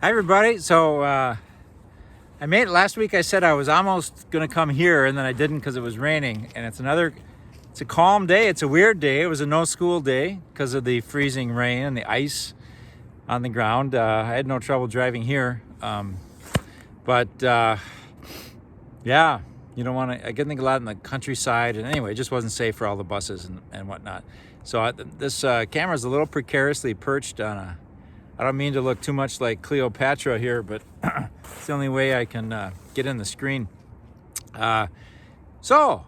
Hi everybody. So I made it last week. I said I was almost going to come here, and then I didn't because it was raining. And it's a calm day. It's a weird day. It was a no school day because of the freezing rain and the ice on the ground. I had no trouble driving here, but yeah, you don't want to. I get think a lot in the countryside, and anyway, it just wasn't safe for all the buses and whatnot. So this camera is a little precariously perched on a. I don't mean to look too much like Cleopatra here, but it's the only way I can get in the screen. So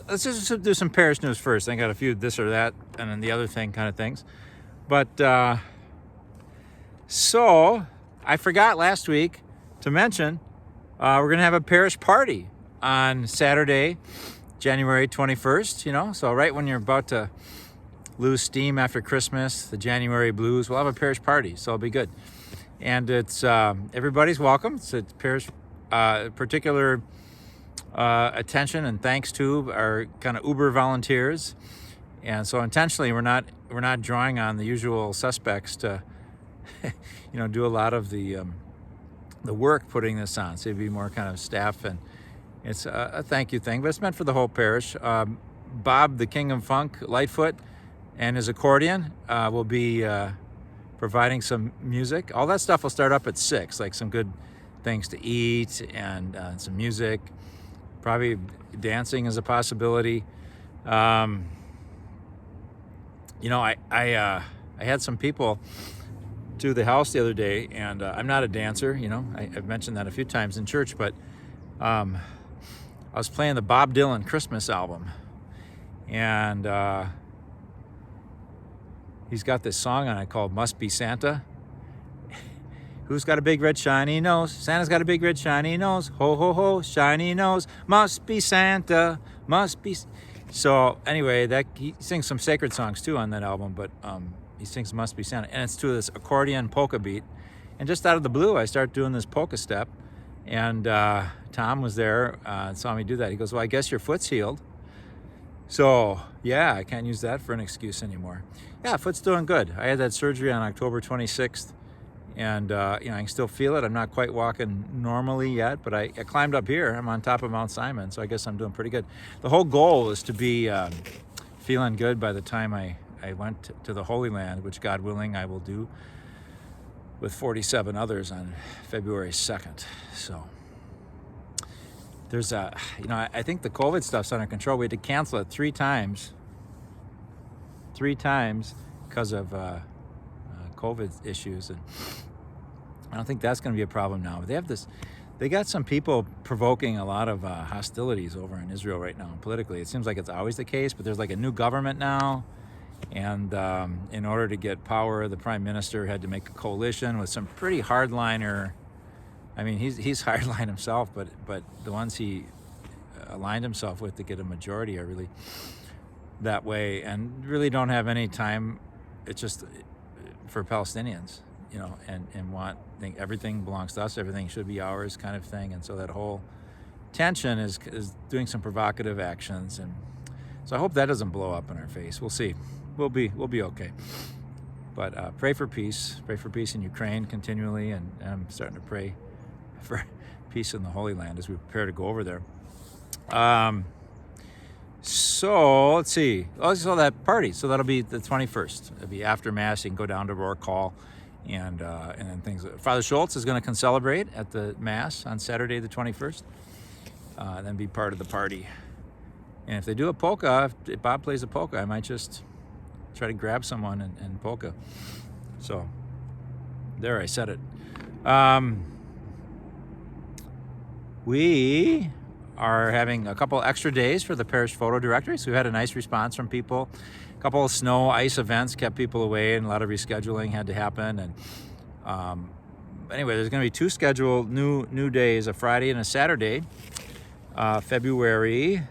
let's just do some parish news first. I got a few this or that, and then the other thing kind of things. But so I forgot last week to mention we're gonna have a parish party on Saturday, January 21st. So right when you're about to lose steam after Christmas, the January blues, we'll have a parish party, so it'll be good. And it's everybody's welcome. It's a parish particular attention and thanks to our kind of Uber volunteers. And so intentionally we're not drawing on the usual suspects to do a lot of the work putting this on. So it'd be more kind of staff, and it's a thank you thing, but it's meant for the whole parish. Bob, the King of Funk, Lightfoot, and his accordion will be providing some music. All that stuff will start up at 6, like some good things to eat and some music. Probably dancing is a possibility. I had some people to the house the other day, and I'm not a dancer. I've mentioned that a few times in church, but I was playing the Bob Dylan Christmas album, and he's got this song on it called Must Be Santa. Who's got a big red shiny nose? Santa's got a big red shiny nose. Ho, ho, ho, shiny nose. Must be Santa. Must be. So anyway, he sings some sacred songs too on that album, but he sings Must Be Santa. And it's to this accordion polka beat. And just out of the blue, I start doing this polka step. And Tom was there and saw me do that. He goes, well, I guess your foot's healed. So yeah, I can't use that for an excuse anymore. Yeah, foot's doing good. I had that surgery on October 26th, and I can still feel it. I'm not quite walking normally yet, but I climbed up here. I'm on top of Mount Simon, so I guess I'm doing pretty good. The whole goal is to be feeling good by the time I went to the Holy Land, which God willing I will do with 47 others on February 2nd. So there's I think the COVID stuff's under control. We had to cancel it 3 times because of COVID issues, and I don't think that's going to be a problem now. But they got some people provoking a lot of hostilities over in Israel right now politically. It seems like it's always the case, but there's like a new government now, and in order to get power, the prime minister had to make a coalition with some pretty hardliner. I mean, he's hardline himself, but the ones he aligned himself with to get a majority are really that way, and really don't have any time. It's just for Palestinians, and think everything belongs to us, everything should be ours kind of thing. And so that whole tension is doing some provocative actions, and so I hope that doesn't blow up in our face. We'll see. We'll be okay. But pray for peace in Ukraine continually, and I'm starting to pray for peace in the Holy Land as we prepare to go over there. So let's see. So that party. So that'll be the 21st. It'll be after Mass. You can go down to Rourke Hall, and then things. Father Schultz is going to concelebrate at the Mass on Saturday the 21st, and then be part of the party. And if they do a polka, if Bob plays a polka, I might just try to grab someone and polka. So there, I said it. We are having a couple extra days for the parish photo directory, so we had a nice response from people. A couple of snow ice events kept people away, and a lot of rescheduling had to happen. And anyway, there's going to be 2 scheduled new days, a Friday and a Saturday, February.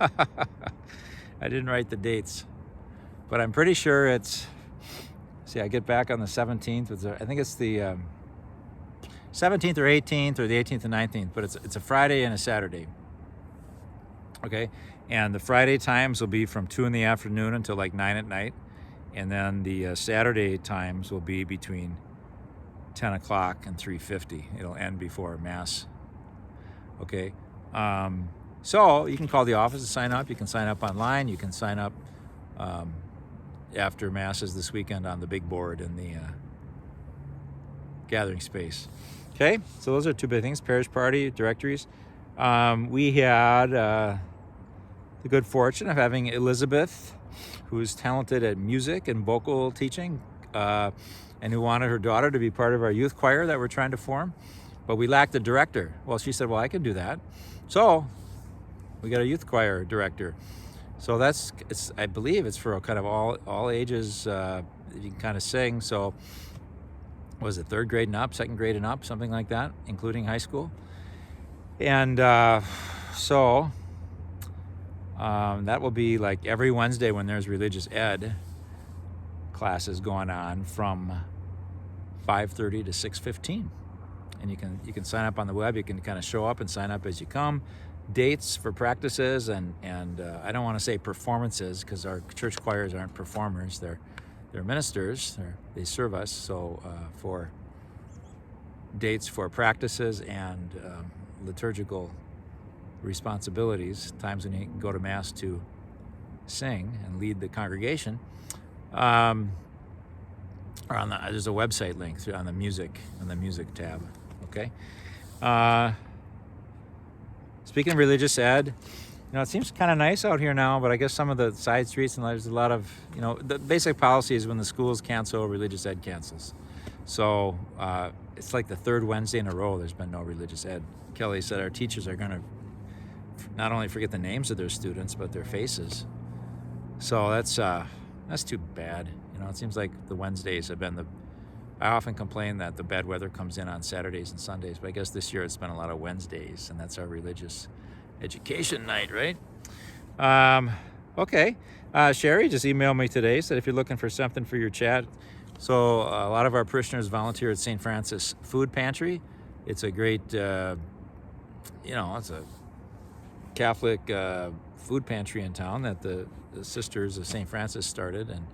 I didn't write the dates, but I'm pretty sure it's. See, I get back on the 17th. I think it's the 17th or 18th, or the 18th and 19th, but it's a Friday and a Saturday. Okay, and the Friday times will be from 2 in the afternoon until like 9 at night, and then the Saturday times will be between 10 o'clock and 3:50. It'll end before Mass. Okay. So you can call the office to sign up. You can sign up online. You can sign up after Masses this weekend on the big board in the gathering space. Okay, so those are two big things: parish party, directories. We had the good fortune of having Elizabeth, who's talented at music and vocal teaching, and who wanted her daughter to be part of our youth choir that we're trying to form, but we lacked a director. Well, she said, well, I can do that. So we got a youth choir director. So I believe it's for kind of all ages. You can kind of sing. So was it 3rd grade and up, 2nd grade and up, something like that, including high school. And so that will be like every Wednesday when there's religious ed classes going on from 5:30 to 6:15. And you can sign up on the web. You can kind of show up and sign up as you come. Dates for practices and I don't want to say performances, because our church choirs aren't performers. They're ministers. They serve us. So for dates for practices and liturgical responsibilities, times when you can go to Mass to sing and lead the congregation, or there's a website link on the music tab. Okay. Speaking of religious ed, it seems kind of nice out here now, but I guess some of the side streets and there's a lot of, the basic policy is when the schools cancel, religious ed cancels. So it's like the 3rd Wednesday in a row there's been no religious ed. Kelly said our teachers are going to not only forget the names of their students, but their faces. So that's too bad. It seems like the Wednesdays have been I often complain that the bad weather comes in on Saturdays and Sundays, but I guess this year it's been a lot of Wednesdays, and that's our religious education night, right? Okay. Sherry just emailed me today, said if you're looking for something for your chat. So a lot of our parishioners volunteer at St. Francis Food Pantry. It's a great, it's a Catholic food pantry in town that the Sisters of St. Francis started, and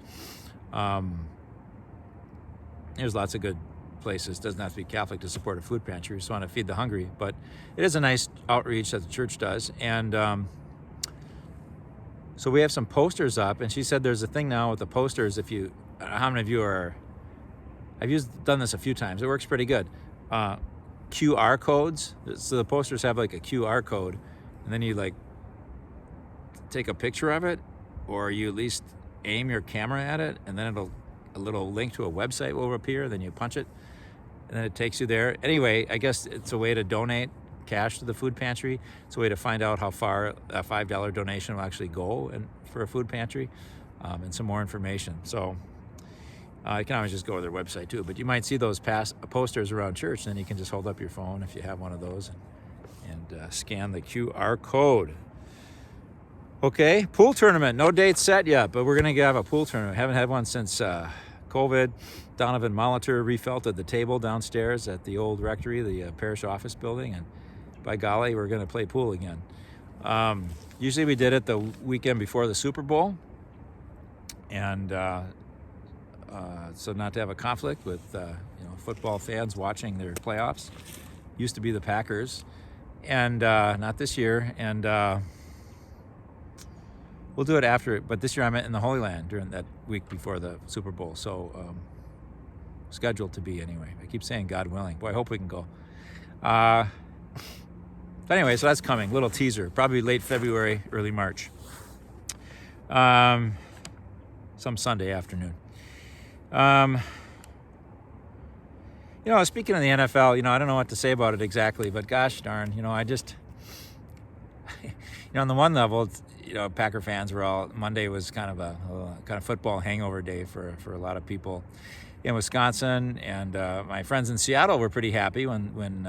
there's lots of good places. It doesn't have to be Catholic to support a food pantry. We just want to feed the hungry, but it is a nice outreach that the church does. And so we have some posters up, and she said there's a thing now with the posters. How many of you done this a few times. It works pretty good. QR codes. So the posters have like a QR code, and then you take a picture of it, or you at least aim your camera at it, and then a little link to a website will appear. Then you punch it, and then it takes you there. Anyway, I guess it's a way to donate cash to the food pantry. It's a way to find out how far a $5 donation will actually go for a food pantry, and some more information. So you can always just go to their website too, but you might see those posters around church, and then you can just hold up your phone if you have one of those and scan the QR code. Okay, pool tournament. No date set yet, but we're going to have a pool tournament. Haven't had one since COVID. Donovan Molitor refelted the table downstairs at the old rectory, the parish office building, and by golly, we're going to play pool again. Usually we did it the weekend before the Super Bowl, and so not to have a conflict with football fans watching their playoffs. Used to be the Packers, and not this year, and we'll do it after it, but this year I'm in the Holy Land during that week before the Super Bowl, so scheduled to be anyway. I keep saying God willing. Boy, I hope we can go. But anyway, so that's coming. Little teaser. Probably late February, early March. Some Sunday afternoon. Speaking of the NFL, I don't know what to say about it exactly, but gosh darn, I just, on the one level, Packer fans were all, Monday was kind of a football hangover day for a lot of people in Wisconsin, and my friends in Seattle were pretty happy when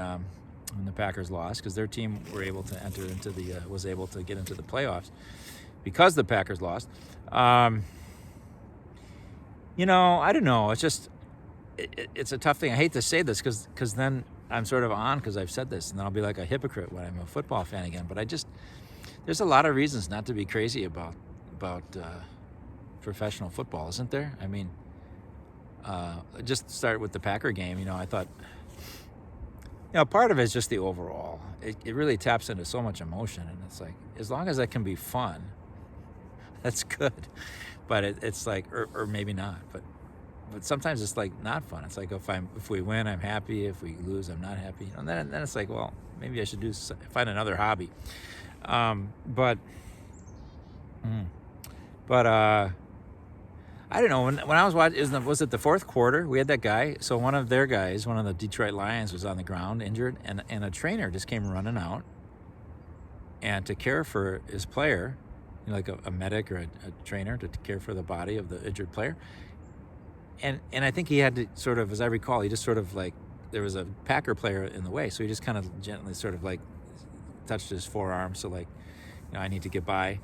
the Packers lost, because their team were able to was able to get into the playoffs because the Packers lost. I don't know. It's just, it's a tough thing. I hate to say this because then I'm sort of on because I've said this, and then I'll be like a hypocrite when I'm a football fan again. But there's a lot of reasons not to be crazy about professional football, isn't there? I mean, just start with the Packer game. I thought, part of it is just the overall. It really taps into so much emotion, and it's like, as long as that can be fun, that's good. But it's like, or maybe not. But sometimes it's like not fun. It's like if we win, I'm happy. If we lose, I'm not happy. And then it's like, well, maybe I should find another hobby. But I don't know. When I was watching, was it the fourth quarter? We had that guy. So one of their guys, one of the Detroit Lions, was on the ground injured, and a trainer just came running out and to care for his player, like a medic or a trainer to care for the body of the injured player. And I think he had to sort of, as I recall, he just sort of like, there was a Packer player in the way, so he just kind of gently sort of like touched his forearm, so like, I need to get by.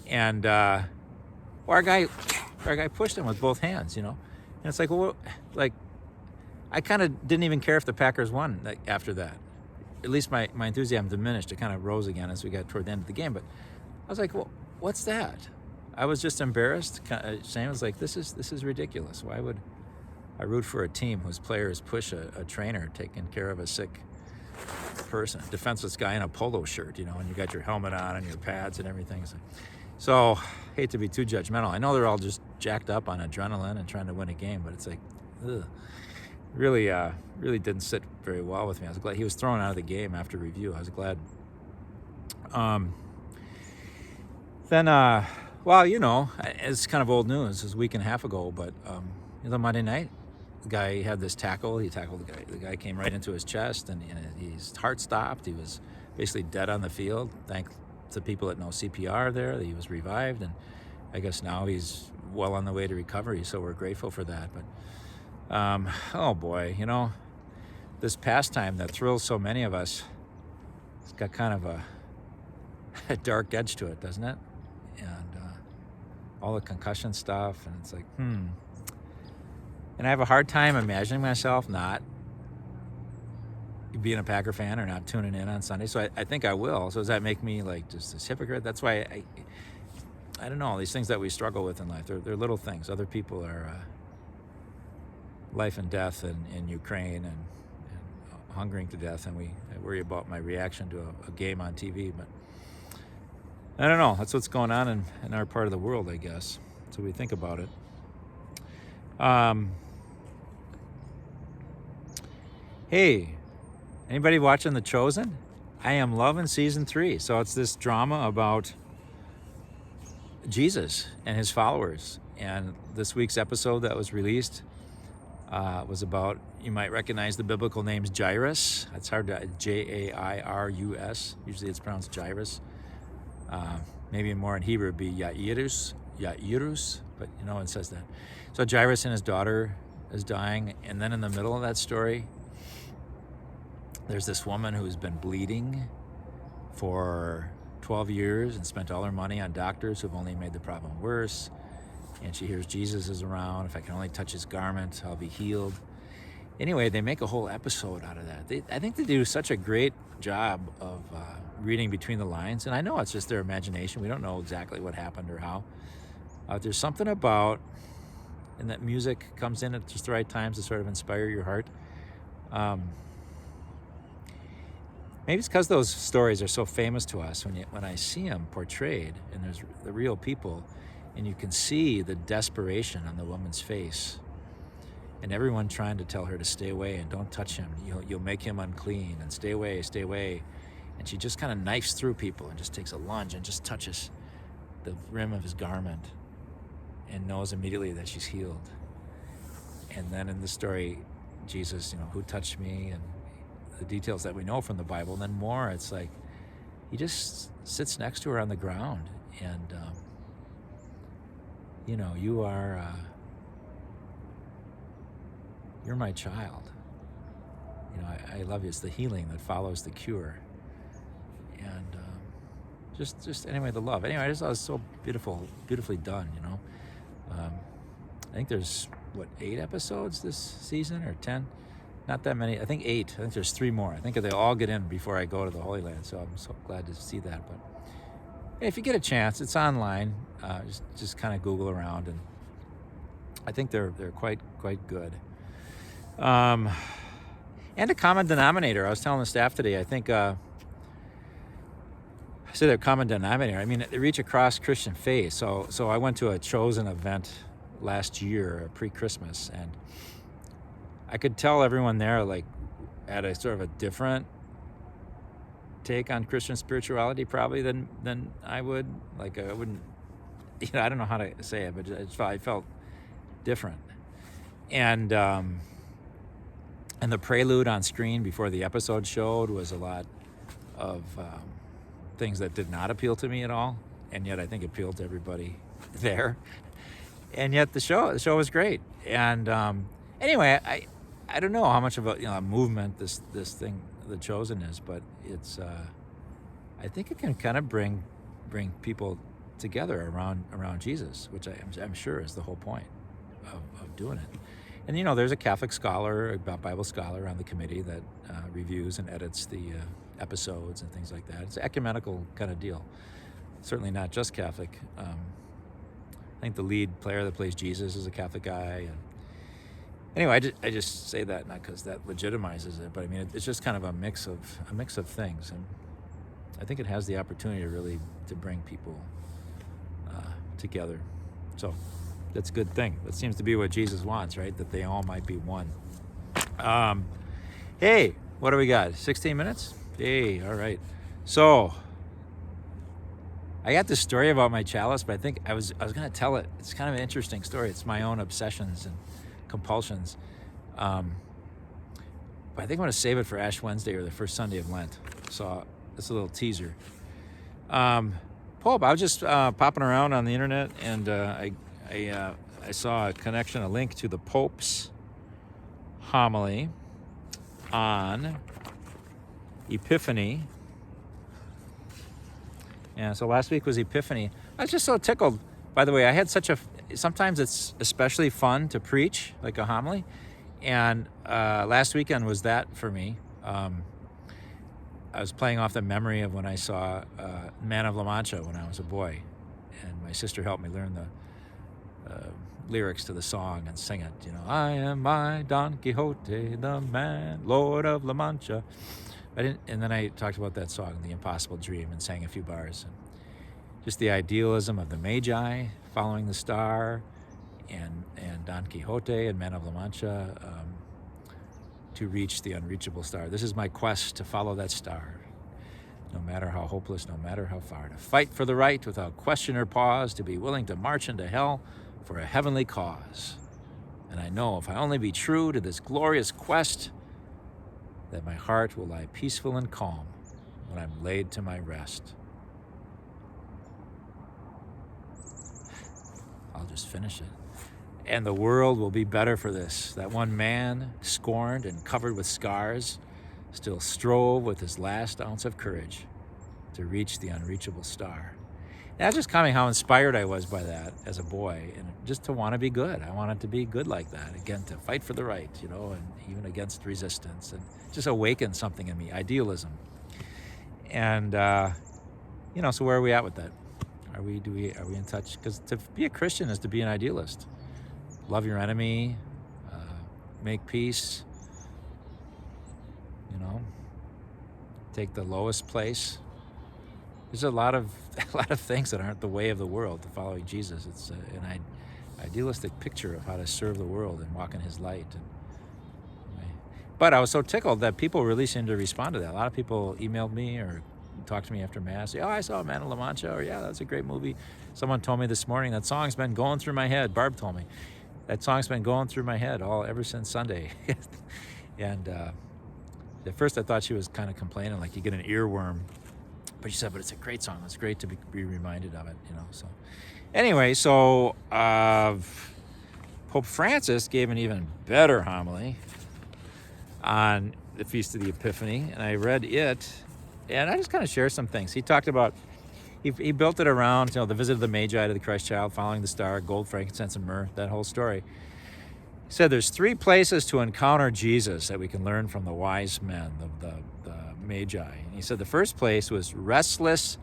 And our guy pushed him with both hands, and it's like, well, like, I kind of didn't even care if the Packers won after that. At least my enthusiasm diminished. It kind of rose again as we got toward the end of the game. But I was like, well, what's that? I was just embarrassed. Shane was like, this is ridiculous. Why would I root for a team whose players push a trainer taking care of a sick person, a defenseless guy in a polo shirt, and you got your helmet on and your pads and everything. So, hate to be too judgmental. I know they're all just jacked up on adrenaline and trying to win a game, but it's like, ugh. Really didn't sit very well with me. I was glad he was thrown out of the game after review. I was glad. Then, it's kind of old news. It was a week and a half ago, but the Monday night, the guy had this tackle. He tackled the guy. The guy came right into his chest, and his heart stopped. He was basically dead on the field. Thanks to people that know CPR there, that he was revived, and I guess now he's well on the way to recovery. So we're grateful for that. But oh boy, this pastime that thrills so many of us, it's got kind of a dark edge to it, doesn't it? And all the concussion stuff, and it's like, And I have a hard time imagining myself not being a Packer fan or not tuning in on Sunday. So I think I will. So does that make me like just this hypocrite? That's why I don't know, these things that we struggle with in life, they're little things. Other people are life and death in Ukraine and hungering to death, and I worry about my reaction to a game on TV. But I don't know. That's what's going on in our part of the world, I guess. So we think about it. Hey, anybody watching The Chosen? I am loving season 3. So it's this drama about Jesus and his followers. And this week's episode that was released was about, you might recognize the biblical names Jairus. That's hard to, Jairus. Usually it's pronounced Jairus. Maybe more in Hebrew it'd be Yairus, but it says that. So Jairus and his daughter is dying, and then in the middle of that story, there's this woman who's been bleeding for 12 years and spent all her money on doctors who've only made the problem worse. And she hears Jesus is around. If I can only touch his garment, I'll be healed. Anyway, they make a whole episode out of that. I think they do such a great job of reading between the lines. And I know it's just their imagination. We don't know exactly what happened or how. There's something about, and that music comes in at just the right times to sort of inspire your heart. Maybe it's because those stories are so famous to us. When I see them portrayed, and there's the real people, and you can see the desperation on the woman's face, and everyone trying to tell her to stay away and don't touch him. You'll make him unclean, and stay away, stay away. And she just kind of knifes through people and just takes a lunge and just touches the rim of his garment and knows immediately that she's healed. And then in the story, Jesus, who touched me, and the details that we know from the Bible. And then more, it's like he just sits next to her on the ground, and you are you're my child. I love you. It's the healing that follows the cure, and just anyway, the love. Anyway, I just thought it was so beautifully done. I think there's 8 episodes this season, or 10. Not that many. I think 8. I think there's 3 more. I think they all get in before I go to the Holy Land, so I'm so glad to see that. But if you get a chance, it's online. Just kind of Google around, and I think they're quite good. And a common denominator. I was telling the staff today, I think I say they're common denominator. I mean, they reach across Christian faith. So I went to a chosen event last year, pre-Christmas, and I could tell everyone there like had a sort of a different take on Christian spirituality probably than I would. Like I wouldn't, I don't know how to say it, but I felt different. And the prelude on screen before the episode showed was a lot of things that did not appeal to me at all, and yet I think appealed to everybody there. And yet the show was great. And anyway, I don't know how much of a movement this thing, The Chosen, is, but it's I think it can kind of bring people together around Jesus, which I'm sure is the whole point of doing it. And there's a Catholic scholar, a Bible scholar on the committee that reviews and edits the episodes and things like that. It's an ecumenical kind of deal. Certainly not just Catholic. I think the lead player that plays Jesus is a Catholic guy. And anyway, I just say that not because that legitimizes it, but I mean it's just kind of a mix of things, and I think it has the opportunity to bring people together. So that's a good thing. That seems to be what Jesus wants, right? That they all might be one. Hey, what do we got? 16 minutes? Hey, all right. So I got this story about my chalice, but I think I was going to tell it. It's kind of an interesting story. It's my own obsessions and compulsions. But I think I'm going to save it for Ash Wednesday or the first Sunday of Lent. So it's a little teaser. Pope, I was just popping around on the internet, and I saw a link to the Pope's homily on Epiphany. And so last week was Epiphany. I was just so tickled. By the way, I had sometimes it's especially fun to preach, like a homily. And last weekend was that for me. I was playing off the memory of when I saw Man of La Mancha when I was a boy. And my sister helped me learn the lyrics to the song and sing it. I am my Don Quixote, the man, Lord of La Mancha. And then I talked about that song, The Impossible Dream, and sang a few bars. And just the idealism of the Magi following the star, and Don Quixote and Man of La Mancha to reach the unreachable star. This is my quest, to follow that star, no matter how hopeless, no matter how far, to fight for the right without question or pause, to be willing to march into hell for a heavenly cause. And I know if I only be true to this glorious quest, that my heart will lie peaceful and calm when I'm laid to my rest. I'll just finish it. And the world will be better for this, that one man, scorned and covered with scars, still strove with his last ounce of courage to reach the unreachable star. And that's just kind of how inspired I was by that as a boy, and just to want to be good. I wanted to be good like that, again, to fight for the right, and even against resistance, and just awaken something in me, idealism. And so where are we at with that? Are we in touch? Because to be a Christian is to be an idealist. Love your enemy, make peace, take the lowest place. There's a lot of things that aren't the way of the world to following Jesus. It's an idealistic picture of how to serve the world and walk in his light. But I was so tickled that people really seemed to respond to that. A lot of people emailed me or talked to me after Mass. Oh, I saw Man of La Mancha, or yeah, that's a great movie. Someone told me this morning that song's been going through my head. Barb told me that song's been going through my head ever since Sunday. And at first I thought she was kind of complaining, like you get an earworm. But she said, but it's a great song. It's great to be reminded of it, So anyway, Pope Francis gave an even better homily on the Feast of the Epiphany, and I read it, and I just kind of share some things. He talked about, he built it around, the visit of the Magi to the Christ child, following the star, gold, frankincense, and myrrh, that whole story. He said there's 3 places to encounter Jesus that we can learn from the wise men, the Magi. And he said the first place was restless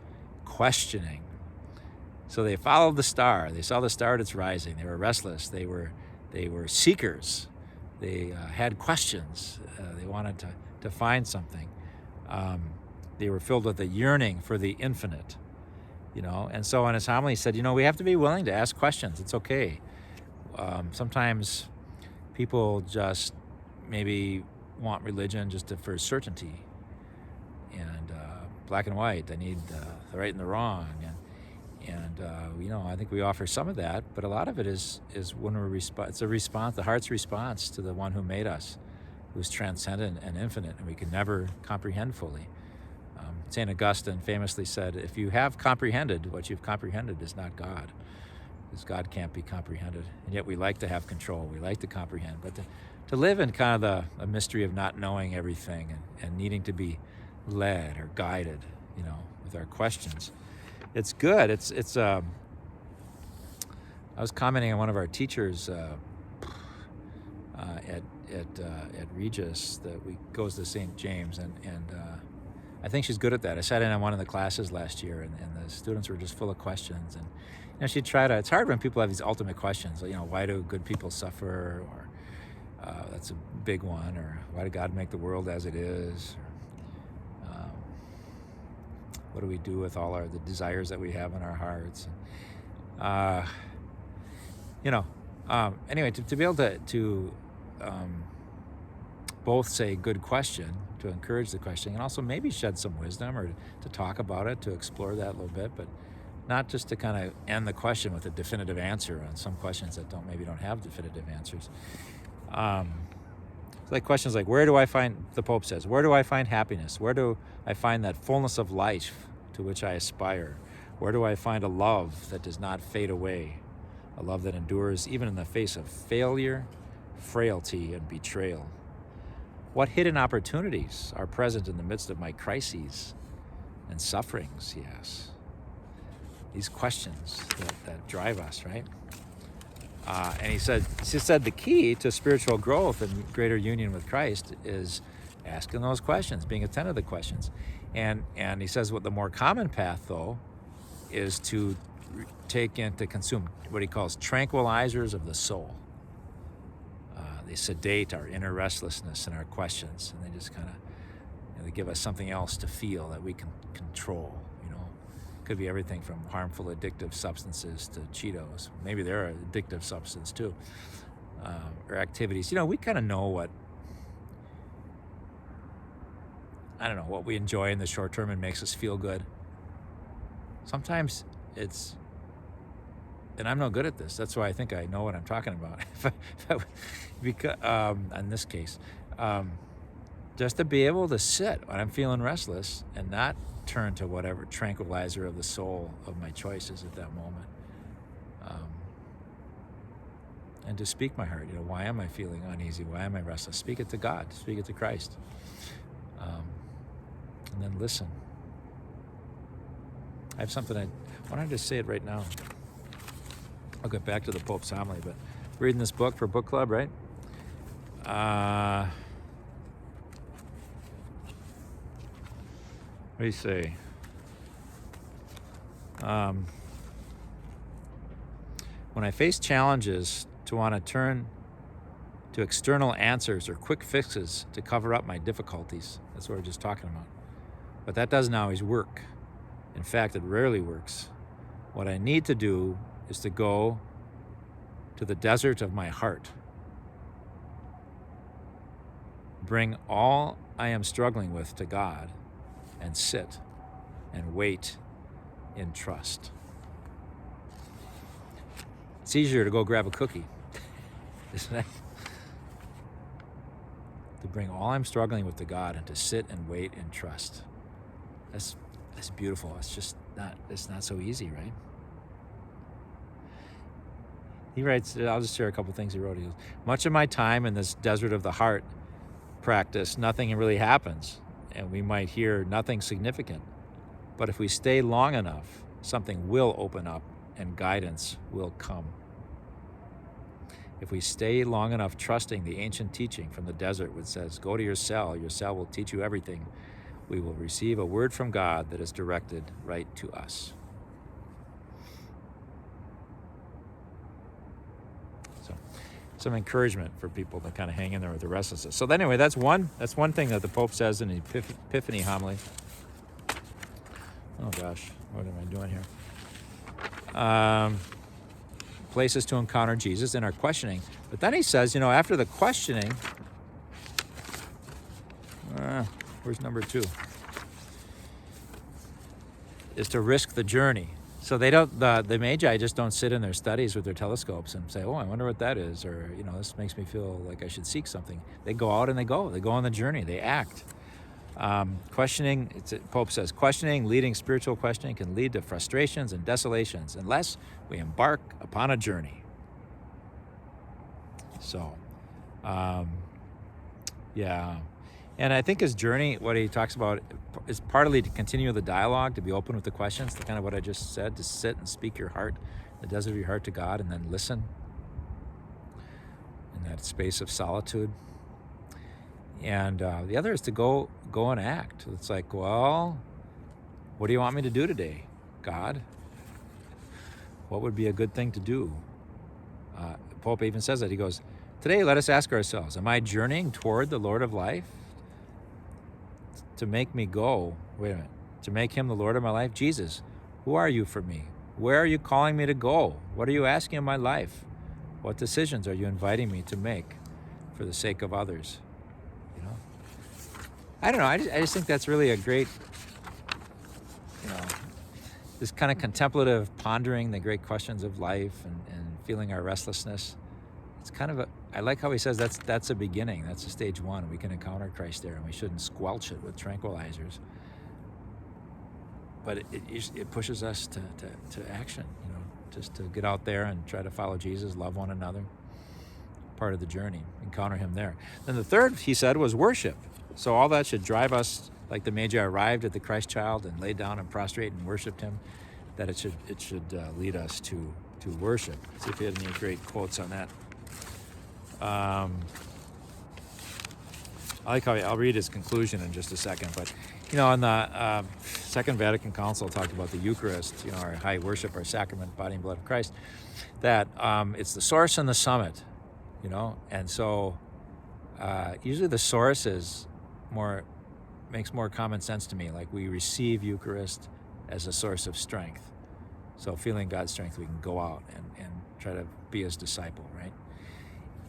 questioning. So they followed the star. They saw the star at its rising. They were restless. They were They were seekers. They had questions. They wanted to find something. They were filled with a yearning for the infinite, And so in his homily, he said, we have to be willing to ask questions. It's okay. Sometimes people just maybe want religion just for certainty and black and white. They need the right and the wrong. And I think we offer some of that, but a lot of it is when it's a response, the heart's response to the one who made us, who's transcendent and infinite, and we can never comprehend fully. St. Augustine famously said, if you have comprehended, what you've comprehended is not God, because God can't be comprehended. And yet we like to have control, we like to comprehend, but to live in kind of a mystery of not knowing everything and needing to be led or guided, with our questions. It's good. I was commenting on one of our teachers at Regis that goes to St. James, and I think she's good at that. I sat in on one of the classes last year, and the students were just full of questions. And she'd try to. It's hard when people have these ultimate questions. Why do good people suffer? Or that's a big one. Or why did God make the world as it is? Or, what do we do with all the desires that we have in our hearts? Anyway, to be able to both say good question, to encourage the questioning, and also maybe shed some wisdom or to talk about it, to explore that a little bit, but not just to kind of end the question with a definitive answer on some questions that maybe don't have definitive answers. Like questions like, the Pope says, where do I find happiness? Where do I find that fullness of life to which I aspire? Where do I find a love that does not fade away? A love that endures even in the face of failure, frailty, and betrayal. What hidden opportunities are present in the midst of my crises and sufferings, he asks. These questions that drive us, right? And he said the key to spiritual growth and greater union with Christ is asking those questions, being attentive to the questions. And he says what the more common path, though, is to consume what he calls tranquilizers of the soul. They sedate our inner restlessness and our questions, and they just kind of, they give us something else to feel that we can control. Could be everything from harmful addictive substances to Cheetos. Maybe they're an addictive substance too, or activities. We kind of know what we enjoy in the short term and makes us feel good. Sometimes it's, and I'm no good at this. That's why I think I know what I'm talking about. Because in this case, just to be able to sit when I'm feeling restless and not turn to whatever tranquilizer of the soul of my choices at that moment, and to speak my heart. Why am I feeling uneasy? Why am I restless? Speak it to God. Speak it to Christ, and then listen. I have something why don't I just say it right now? I'll get back to the Pope's homily, but reading this book for book club, right? What do you say? When I face challenges to want to turn to external answers or quick fixes to cover up my difficulties, that's what we're just talking about. But that doesn't always work. In fact, it rarely works. What I need to do is to go to the desert of my heart. Bring all I am struggling with to God and sit and wait in trust. It's easier to go grab a cookie, isn't it? To bring all I'm struggling with to God and to sit and wait in trust. That's beautiful. It's not so easy, right? He writes, I'll just share a couple things he wrote. He goes, much of my time in this desert of the heart practice, nothing really happens, and we might hear nothing significant. But if we stay long enough, something will open up and guidance will come. If we stay long enough trusting the ancient teaching from the desert which says, go to your cell will teach you everything, we will receive a word from God that is directed right to us. So some encouragement for people to kind of hang in there with the restlessness. So anyway, that's one thing that the Pope says in the Epiphany homily. Oh gosh, what am I doing here? Places to encounter Jesus in our questioning. But then he says, after the questioning, where's number 2? Is to risk the journey. So they don't, the Magi just don't sit in their studies with their telescopes and say, oh, I wonder what that is, or, this makes me feel like I should seek something. They go out and they go on the journey, they act. Questioning, Pope says, questioning, leading spiritual questioning can lead to frustrations and desolations unless we embark upon a journey. So, yeah. And I think his journey, what he talks about, is partly to continue the dialogue, to be open with the questions, to kind of what I just said, to sit and speak your heart, the desert of your heart to God, and then listen in that space of solitude. And the other is to go and act. It's like, well, what do you want me to do today, God? What would be a good thing to do? Pope even says that. He goes, today let us ask ourselves, am I journeying toward the Lord of life? To make me go, to make him the Lord of my life? Jesus, who are you for me? Where are you calling me to go? What are you asking in my life? What decisions are you inviting me to make for the sake of others? I don't know. I just think that's really a great, this kind of contemplative pondering the great questions of life and feeling our restlessness. It's kind of I like how he says that's a beginning. That's a stage 1. We can encounter Christ there, and we shouldn't squelch it with tranquilizers. But it pushes us to action, just to get out there and try to follow Jesus, love one another. Part of the journey, encounter him there. Then the third, he said, was worship. So all that should drive us, like the Magi arrived at the Christ child and laid down and prostrate and worshipped him, that it should lead us to worship. Let's see if he had any great quotes on that. I like how I'll read his conclusion in just a second, but in the Second Vatican Council talked about the Eucharist, our high worship, our sacrament, body and blood of Christ, that it's the source and the summit, and so usually the source makes more common sense to me. Like, we receive Eucharist as a source of strength. So feeling God's strength, we can go out and try to be his disciple, right?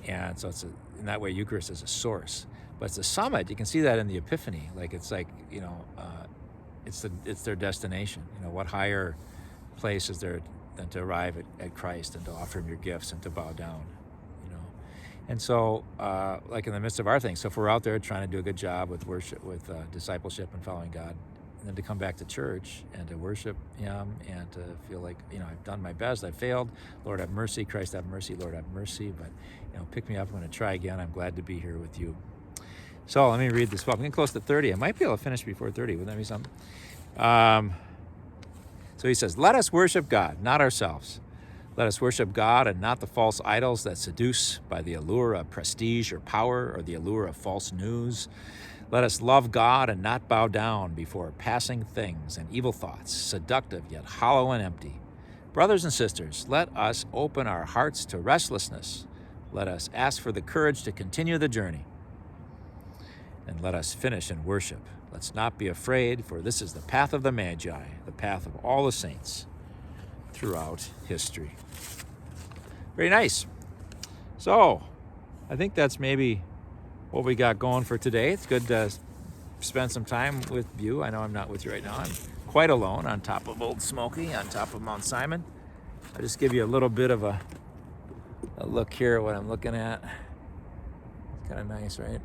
And so in that way, Eucharist is a source. But it's a summit. You can see that in the Epiphany. It's their destination. What higher place is there than to arrive at Christ and to offer him your gifts and to bow down, And so, like in the midst of our things, so if we're out there trying to do a good job with worship, with discipleship and following God, and then to come back to church and to worship him and to feel like, I've done my best, I've failed, Lord have mercy, Christ have mercy, Lord have mercy, but, pick me up, I'm going to try again, I'm glad to be here with you. So let me read this. Well, I'm getting close to 30. I might be able to finish before 30. Wouldn't that be something? So he says, let us worship God, not ourselves. Let us worship God and not the false idols that seduce by the allure of prestige or power or the allure of false news. Let us love God and not bow down before passing things and evil thoughts, seductive yet hollow and empty. Brothers and sisters, let us open our hearts to restlessness. Let us ask for the courage to continue the journey. And let us finish in worship. Let's not be afraid, for this is the path of the Magi, the path of all the saints throughout history. Very nice. So, I think that's maybe what we got going for today. It's good to spend some time with you. I know I'm not with you right now. I'm quite alone on top of Old Smoky, on top of Mount Simon. I'll just give you a little bit of a look here at what I'm looking at. It's kind of nice, right?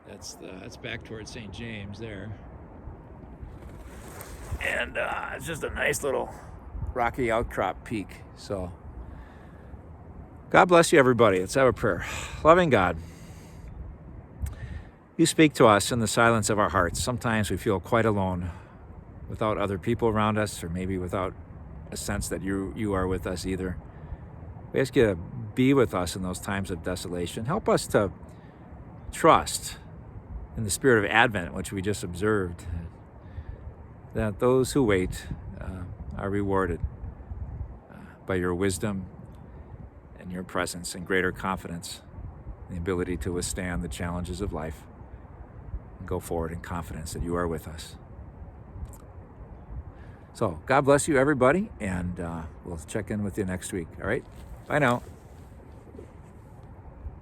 That's back towards St. James there. And it's just a nice little rocky outcrop peak. So God bless you, everybody. Let's have a prayer. Loving God, you speak to us in the silence of our hearts. Sometimes we feel quite alone without other people around us, or maybe without a sense that you are with us either. We ask you to be with us in those times of desolation. Help us to trust in the spirit of Advent, which we just observed, that those who wait are rewarded by your wisdom in your presence and greater confidence, the ability to withstand the challenges of life and go forward in confidence that you are with us. So God bless you, everybody, and we'll check in with you next week. All right? Bye now.